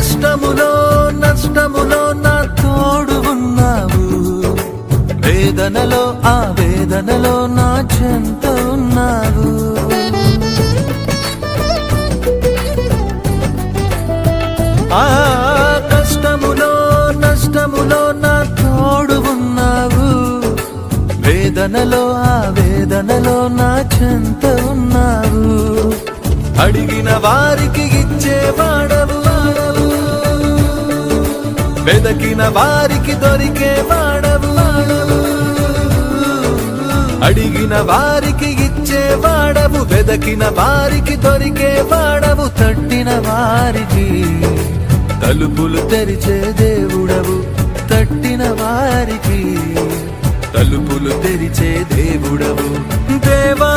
కష్టములో నష్టములో నా తోడు ఉన్నావు, వేదనలో ఆ వేదనలో నా చెంత ఉన్నావు. ఆ కష్టములో నష్టములో నా తోడు ఉన్నావు, వేదనలో ఆ వేదనలో నా చెంత ఉన్నావు. అడిగిన వారికి ఇచ్చేవాడవు, వెదకిన వారికి దొరికేవాడవు. అడిగిన వారికి ఇచ్చేవాడవు, వెదకిన వారికి దొరికేవాడవు. తట్టిన వారికి తలుపులు తెరిచే దేవుడవు, తట్టిన వారికి తలుపులు తెరిచే దేవుడవు దేవా.